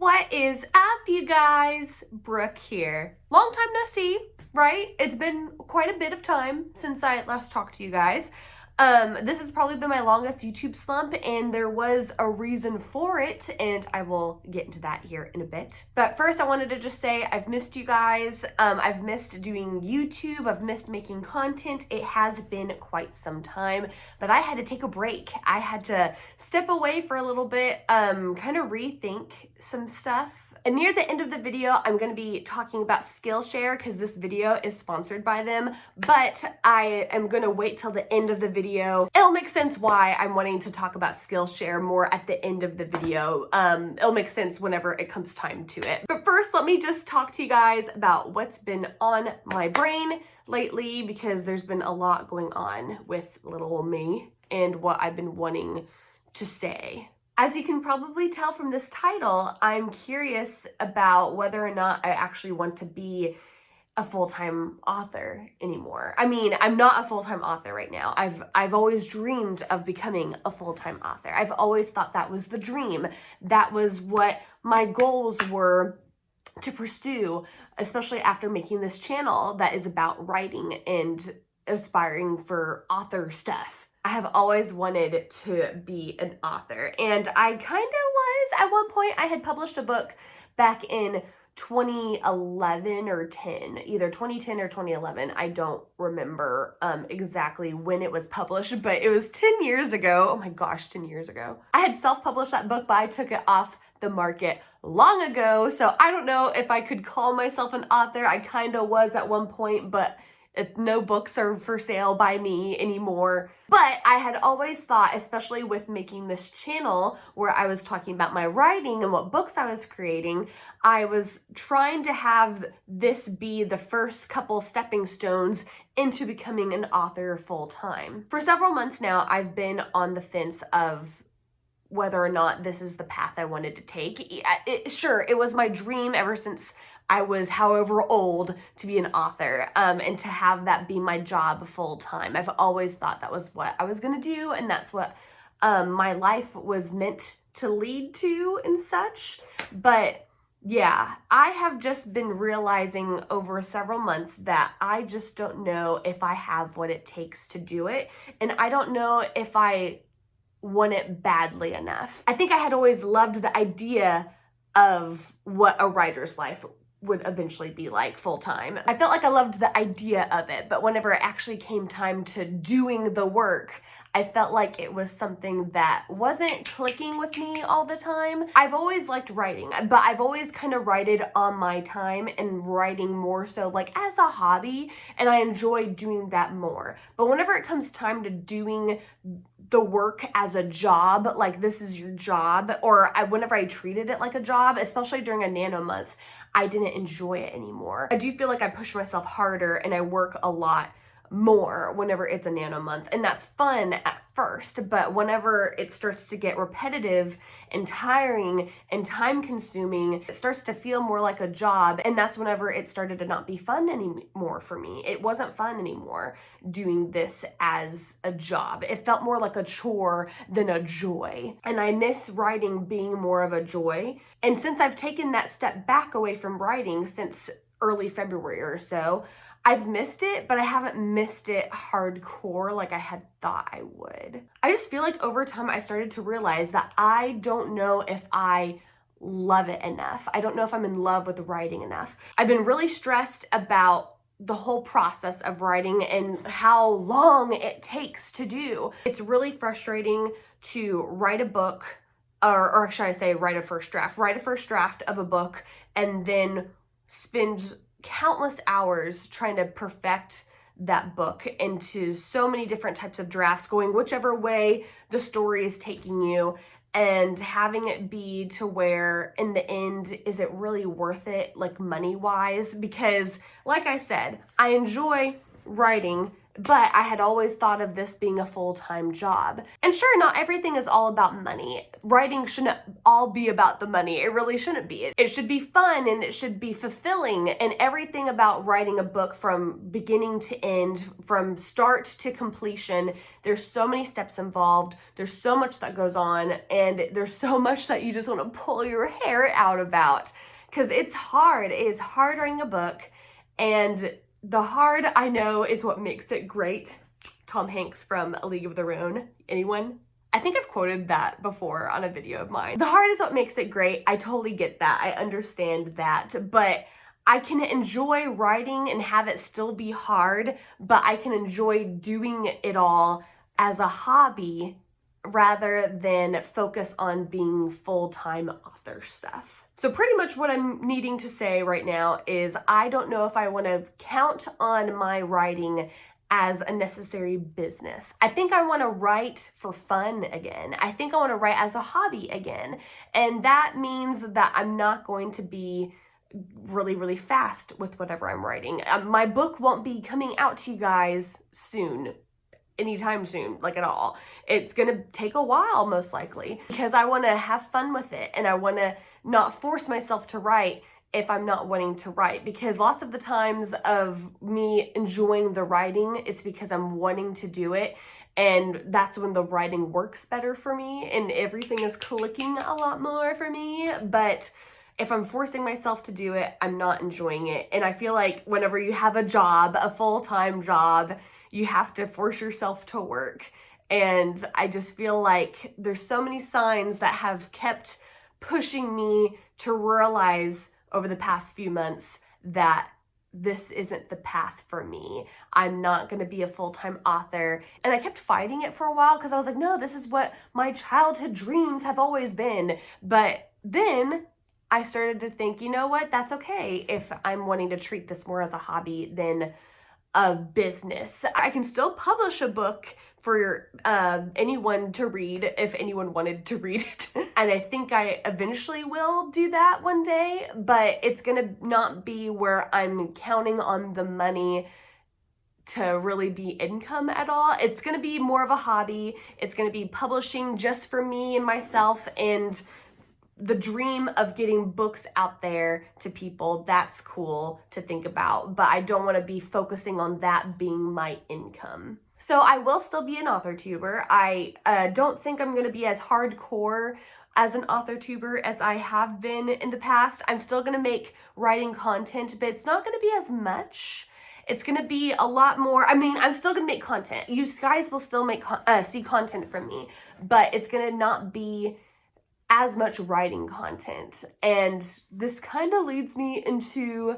What is up, you guys? Brooke here. Long time no see, right? It's been quite a bit of time since I last talked to you guys. This has probably been my longest YouTube slump, and there was a reason for it, and I will get into that here in a bit. But first, I wanted to just say I've missed you guys. I've missed doing YouTube. I've missed making content. It has been quite some time, but I had to take a break. I had to step away for a little bit, kind of rethink some stuff. And near the end of the video, I'm going to be talking about Skillshare because this video is sponsored by them, but I am going to wait till the end of the video. It'll make sense why I'm wanting to talk about Skillshare more at the end of the video. It'll make sense whenever it comes time to it. But first, let me just talk to you guys about what's been on my brain lately, because there's been a lot going on with little old me and what I've been wanting to say. As you can probably tell from this title, I'm curious about whether or not I actually want to be a full-time author anymore. I mean, I'm not a full-time author right now. I've always dreamed of becoming a full-time author. I've always thought that was the dream. That was what my goals were to pursue, especially after making this channel that is about writing and aspiring for author stuff. I have always wanted to be an author, and I kind of was at one point. I had published a book back in 2011 or 10, either 2010 or 2011. I don't remember exactly when it was published, but it was 10 years ago. Oh my gosh, 10 years ago. I had self-published that book, but I took it off the market long ago, so I don't know if I could call myself an author. I kind of was at one point, but no books are for sale by me anymore. But I had always thought, especially with making this channel where I was talking about my writing and what books I was creating, I was trying to have this be the first couple stepping stones into becoming an author full time. For several months now, I've been on the fence of whether or not this is the path I wanted to take. Sure, it was my dream ever since I was however old to be an author, and to have that be my job full time. I've always thought that was what I was gonna do, and that's what my life was meant to lead to and such. But yeah, I have just been realizing over several months that I just don't know if I have what it takes to do it, and I don't know if I want it badly enough. I think I had always loved the idea of what a writer's life would eventually be like full time. I felt like I loved the idea of it, but whenever it actually came time to doing the work, I felt like it was something that wasn't clicking with me all the time. I've always liked writing, but I've always kind of writed on my time and writing more so like as a hobby, and I enjoy doing that more. But whenever it comes time to doing the work as a job, like this is your job, or whenever I treated it like a job, especially during a nano month, I didn't enjoy it anymore. I do feel like I push myself harder and I work a lot more whenever it's a nano month, and that's fun at first, but whenever it starts to get repetitive and tiring and time consuming, it starts to feel more like a job, and that's whenever it started to not be fun anymore for me. It wasn't fun anymore doing this as a job. It felt more like a chore than a joy, and I miss writing being more of a joy. And since I've taken that step back away from writing since early February or so, I've missed it, but I haven't missed it hardcore like I had thought I would. I just feel like over time I started to realize that I don't know if I love it enough. I don't know if I'm in love with writing enough. I've been really stressed about the whole process of writing and how long it takes to do. It's really frustrating to write a book, or should I say write a first draft of a book, and then spend countless hours trying to perfect that book into so many different types of drafts, going whichever way the story is taking you, and having it be to where in the end, is it really worth it, like money wise? Because like I said, I enjoy writing but I had always thought of this being a full-time job. And sure, not everything is all about money. Writing shouldn't all be about the money. It really shouldn't be. It should be fun and it should be fulfilling, and everything about writing a book from beginning to end, from start to completion, there's so many steps involved, there's so much that goes on, and there's so much that you just want to pull your hair out about, because it's hard. It is hard writing a book, and the hard, I know, is what makes it great. Tom Hanks from A League of Their Own. Anyone? I think I've quoted that before on a video of mine. The hard is what makes it great. I totally get that. I understand that. But I can enjoy writing and have it still be hard, but I can enjoy doing it all as a hobby rather than focus on being full-time author stuff. So pretty much what I'm needing to say right now is I don't know if I want to count on my writing as a necessary business. I think I want to write for fun again. I think I want to write as a hobby again. And that means that I'm not going to be really, really fast with whatever I'm writing. My book won't be coming out to you guys soon. Anytime soon, like at all. It's gonna take a while, most likely, because I want to have fun with it and I want to not force myself to write if I'm not wanting to write, because lots of the times of me enjoying the writing, it's because I'm wanting to do it, and that's when the writing works better for me and everything is clicking a lot more for me. But if I'm forcing myself to do it, I'm not enjoying it. And I feel like whenever you have a job, a full-time job, you have to force yourself to work. And I just feel like there's so many signs that have kept pushing me to realize over the past few months that this isn't the path for me. I'm not gonna be a full-time author. And I kept fighting it for a while because I was like, no, this is what my childhood dreams have always been. But then I started to think, you know what, that's okay if I'm wanting to treat this more as a hobby than a business. I can still publish a book for anyone to read if anyone wanted to read it. And I think I eventually will do that one day, but it's gonna not be where I'm counting on the money to really be income at all. It's gonna be more of a hobby. It's gonna be publishing just for me and myself, and the dream of getting books out there to people, that's cool to think about, but I don't want to be focusing on that being my income. So I will still be an author tuber. I don't think I'm going to be as hardcore as an author tuber as I have been in the past. I'm still going to make writing content, but it's not going to be as much. It's going to be a lot more. I mean, I'm still going to make content. You guys will still see content from me, but it's going to not be as much writing content. And this kind of leads me into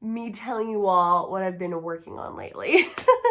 me telling you all what I've been working on lately.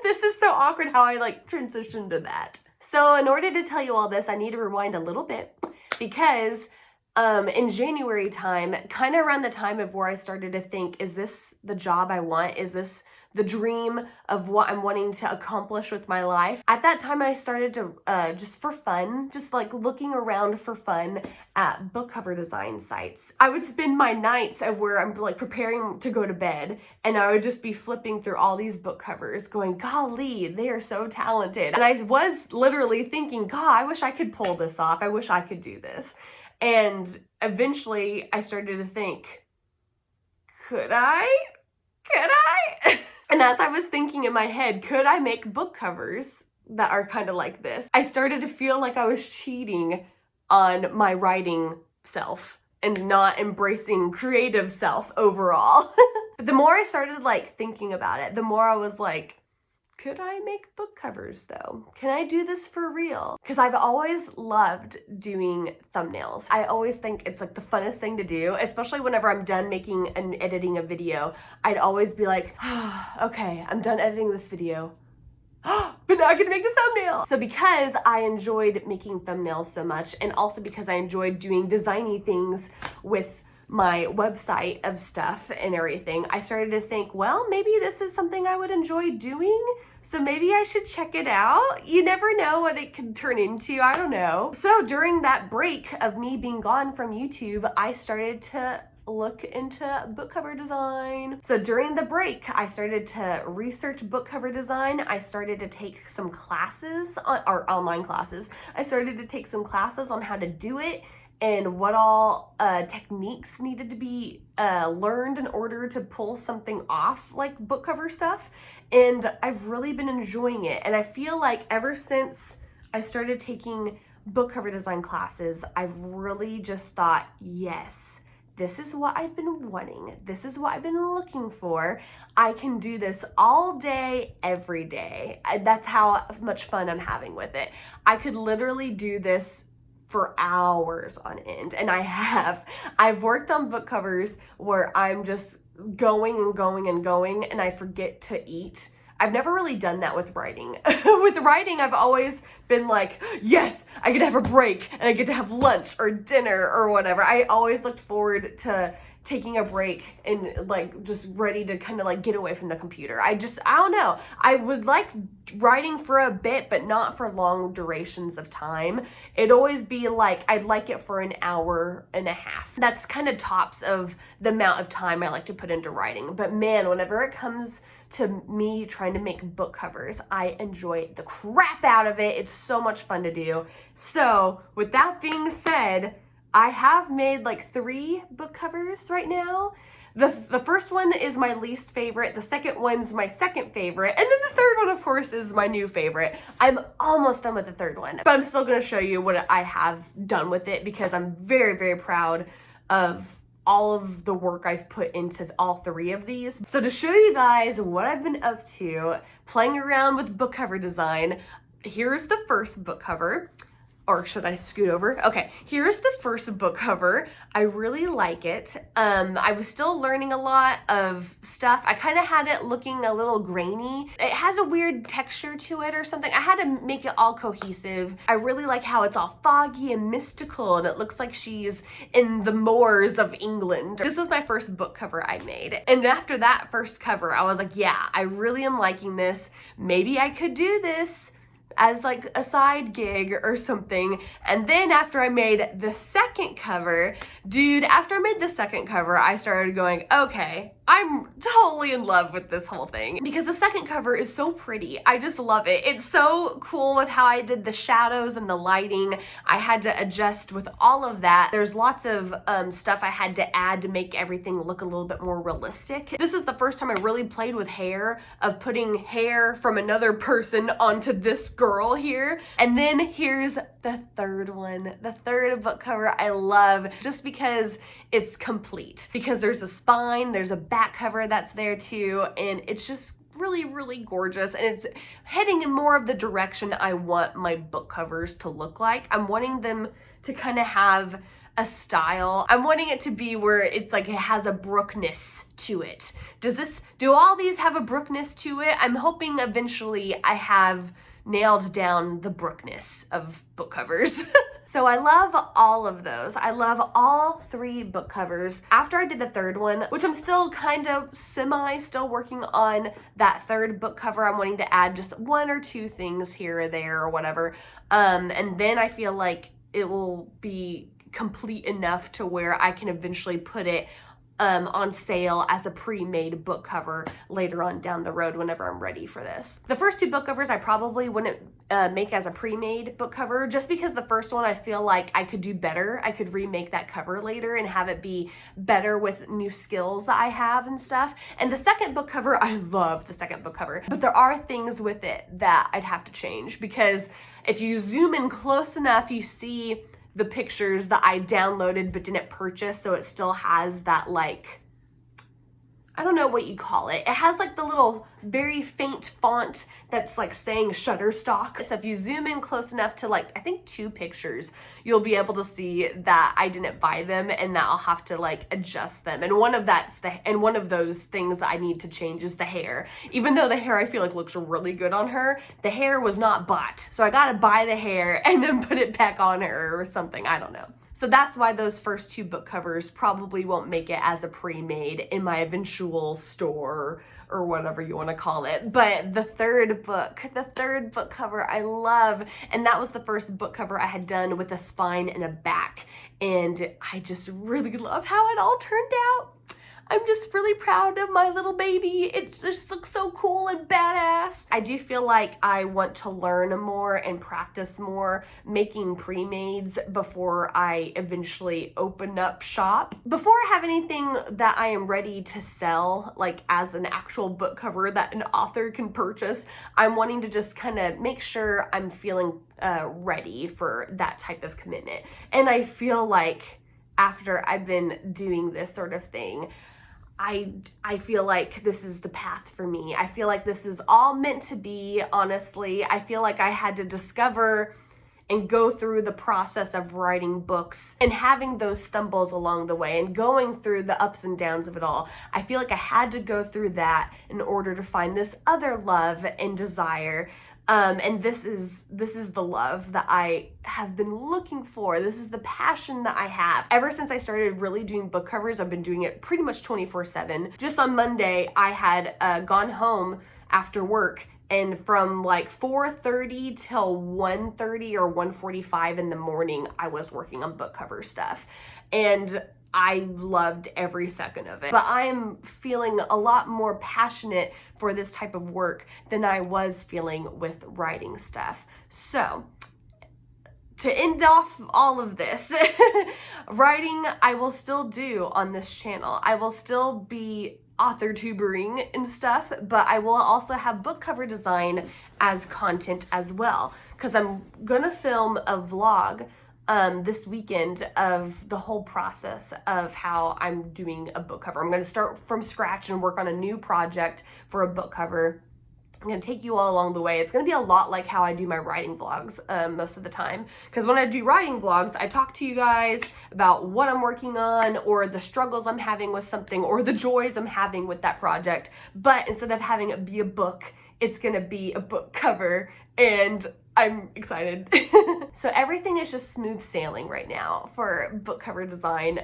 This is so awkward how I transitioned to that. So in order to tell you all this, I need to rewind a little bit, because in January time, kind of around the time of where I started to think, is this the job I want? Is this the dream of what I'm wanting to accomplish with my life? At that time, I started to, just for fun, just looking around for fun at book cover design sites. I would spend my nights of where I'm preparing to go to bed, and I would just be flipping through all these book covers going, golly, they are so talented. And I was literally thinking, God, I wish I could pull this off. I wish I could do this. And eventually I started to think, could I? And as I was thinking in my head, could I make book covers that are kind of like this? I started to feel like I was cheating on my writing self and not embracing creative self overall. But the more I started thinking about it, the more I was like, could I make book covers though? Can I do this for real? Because I've always loved doing thumbnails. I always think it's the funnest thing to do, especially whenever I'm done making and editing a video. I'd always be like, okay, I'm done editing this video. But now I can make the thumbnail. So because I enjoyed making thumbnails so much, and also because I enjoyed doing designy things with my website of stuff and everything, I started to think, well, maybe this is something I would enjoy doing, so maybe I should check it out. You never know what it could turn into, I don't know. So during that break of me being gone from YouTube, I started to look into book cover design. So during the break, I started to research book cover design. I started to take some classes, or online classes. I started to take some classes on how to do it and what all techniques needed to be learned in order to pull something off like book cover stuff. And I've really been enjoying it. And I feel like ever since I started taking book cover design classes, I've really just thought, yes, this is what I've been wanting. This is what I've been looking for. I can do this all day, every day. That's how much fun I'm having with it. I could literally do this for hours on end. And I've worked on book covers where I'm just going and going and going and I forget to eat. I've never really done that with writing. With writing, I've always been like, yes, I get to have a break and I get to have lunch or dinner or whatever. I always looked forward to taking a break and like just ready to kind of like get away from the computer. I don't know. I would like writing for a bit, but not for long durations of time. It'd always be like, I'd like it for an hour and a half. That's kind of tops of the amount of time I like to put into writing. But man, whenever it comes to me trying to make book covers, I enjoy the crap out of it. It's so much fun to do. So with that being said, I have made like 3 book covers right now. The first one is my least favorite. The second one's my second favorite. And then the third one, of course, is my new favorite. I'm almost done with the third one, but I'm still gonna show you what I have done with it because I'm very, very proud of all of the work I've put into all 3 of these. So to show you guys what I've been up to, playing around with book cover design, here's the first book cover. Or should I scoot over? Okay, here's the first book cover. I really like it. I was still learning a lot of stuff. I kind of had it looking a little grainy. It has a weird texture to it or something. I had to make it all cohesive. I really like how it's all foggy and mystical and it looks like she's in the moors of England. This was my first book cover I made. And after that first cover, I was like, yeah, I really am liking this. Maybe I could do this as like a side gig or something. And then after I made the second cover, I started going, okay, I'm totally in love with this whole thing because the second cover is so pretty. I just love it. It's so cool with how I did the shadows and the lighting. I had to adjust with all of that. There's lots of stuff I had to add to make everything look a little bit more realistic. This is the first time I really played with hair, of putting hair from another person onto this girl here. And then here's the third one, the third book cover I love just because it's complete. Because there's a spine, there's a back cover that's there too, and it's just really, really gorgeous. And it's heading in more of the direction I want my book covers to look like. I'm wanting them to kind of have a style. I'm wanting it to be where it's like it has a Brookeness to it. Do all these have a Brookeness to it? I'm hoping eventually I have nailed down the Brookeness of book covers. So I love all of those. I love all 3 book covers. After I did the third one, which I'm still kind of still working on that third book cover, I'm wanting to add just 1 or 2 things here or there or whatever. And then I feel like it will be complete enough to where I can eventually put it on sale as a pre-made book cover later on down the road whenever I'm ready for this. The first 2 book covers I probably wouldn't make as a pre-made book cover just because the first one I feel like I could do better. I could remake that cover later and have it be better with new skills that I have and stuff. And the second book cover, I love the second book cover, but there are things with it that I'd have to change because if you zoom in close enough, you see the pictures that I downloaded but didn't purchase, so it still has that like, I don't know what you call it. It has like the little very faint font that's like saying Shutterstock. So if you zoom in close enough to like, I think 2 pictures, you'll be able to see that I didn't buy them and that I'll have to like adjust them. And one of those things that I need to change is the hair. Even though the hair I feel like looks really good on her, the hair was not bought. So I gotta buy the hair and then put it back on her or something, I don't know. So that's why those first 2 book covers probably won't make it as a pre-made in my eventual store or whatever you want to call it. But the third book cover I love. And that was the first book cover I had done with a spine and a back. and I just really love how it all turned out. I'm just really proud of my little baby. It just looks so cool and badass. I do feel like I want to learn more and practice more making pre-mades before I eventually open up shop. Before I have anything that I am ready to sell, like as an actual book cover that an author can purchase, I'm wanting to just kind of make sure I'm feeling ready for that type of commitment. And I feel like after I've been doing this sort of thing, I feel like this is the path for me. I feel like this is all meant to be, honestly. I feel like I had to discover and go through the process of writing books and having those stumbles along the way and going through the ups and downs of it all. I feel like I had to go through that in order to find this other love and desire. And this is the love that I have been looking for. This is the passion that I have. Ever since I started really doing book covers, I've been doing it pretty much 24/7. Just on Monday, I had gone home after work, and from like 4:30 till 1:30 or 1:45 in the morning, I was working on book cover stuff. And I loved every second of it. But I am feeling a lot more passionate for this type of work than I was feeling with writing stuff. So, to end off all of this, writing I will still do on this channel. I will still be author-tubering and stuff, but I will also have book cover design as content as well, because I'm gonna film a vlog this weekend of the whole process of how I'm doing a book cover. I'm going to start from scratch and work on a new project for a book cover. I'm going to take you all along the way. It's going to be a lot like how I do my writing vlogs most of the time. Because when I do writing vlogs, I talk to you guys about what I'm working on or the struggles I'm having with something or the joys I'm having with that project. But instead of having it be a book, it's going to be a book cover, and I'm excited. So everything is just smooth sailing right now for book cover design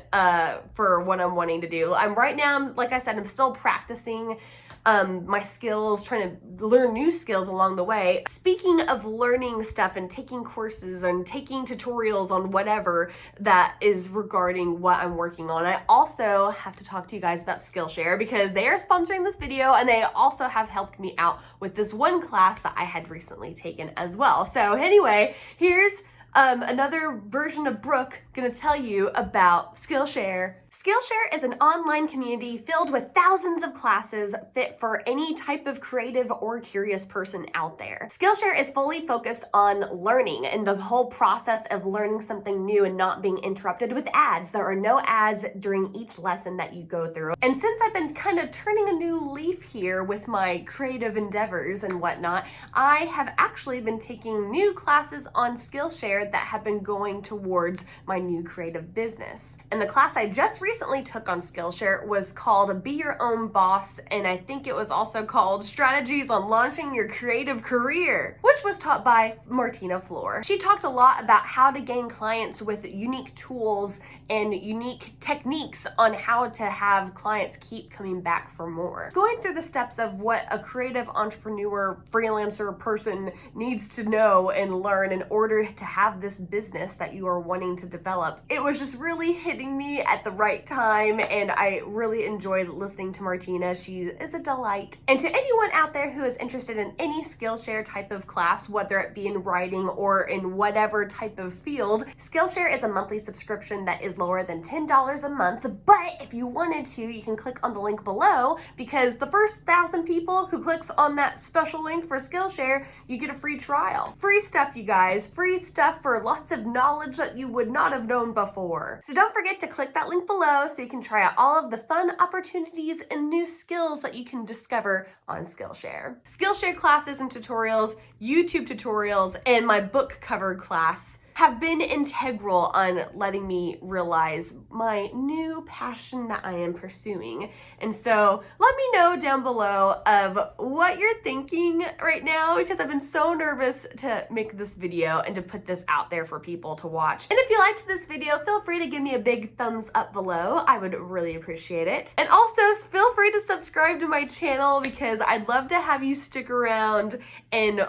for what I'm wanting to do. Right now, like I said, I'm still practicing my skills, trying to learn new skills along the way. Speaking of learning stuff and taking courses and taking tutorials on whatever that is regarding what I'm working on, I also have to talk to you guys about Skillshare, because they are sponsoring this video and they also have helped me out with this one class that I had recently taken as well. So anyway, here's another version of Brooke gonna tell you about Skillshare. Skillshare is an online community filled with thousands of classes fit for any type of creative or curious person out there. Skillshare is fully focused on learning and the whole process of learning something new and not being interrupted with ads. There are no ads during each lesson that you go through. And since I've been kind of turning a new leaf here with my creative endeavors and whatnot, I have actually been taking new classes on Skillshare that have been going towards my new creative business. And the class I just recently took on Skillshare was called Be Your Own Boss, and I think it was also called Strategies on Launching Your Creative Career, which was taught by Martina Floor. She talked a lot about how to gain clients with unique tools and unique techniques on how to have clients keep coming back for more. Going through the steps of what a creative entrepreneur, freelancer person needs to know and learn in order to have this business that you are wanting to develop. It was just really hitting me at the right time, and I really enjoyed listening to Martina. She is a delight. And to anyone out there who is interested in any Skillshare type of class, whether it be in writing or in whatever type of field, Skillshare is a monthly subscription that is lower than $10 a month. But if you wanted to, you can click on the link below, because the first 1,000 people who clicks on that special link for Skillshare, you get a free trial. Free stuff, you guys. Free stuff for lots of knowledge that you would not have known before. So don't forget to click that link below so you can try out all of the fun opportunities and new skills that you can discover on Skillshare. Skillshare classes and tutorials, YouTube tutorials, and my book cover class have been integral on letting me realize my new passion that I am pursuing. And so let me know down below of what you're thinking right now, because I've been so nervous to make this video and to put this out there for people to watch. And if you liked this video, feel free to give me a big thumbs up below. I would really appreciate it. And also feel free to subscribe to my channel, because I'd love to have you stick around and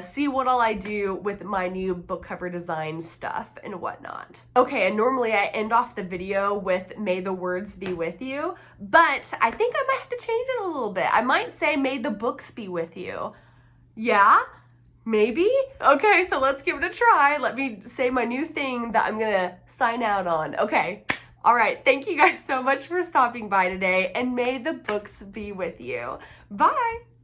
see what all I do with my new book cover design stuff and whatnot. Okay, and normally I end off the video with may the words be with you, but I think I might have to change it a little bit. I might say may the books be with you. Yeah? Maybe? Okay, so let's give it a try. Let me say my new thing that I'm gonna sign out on. Okay. All right, thank you guys so much for stopping by today, and may the books be with you. Bye.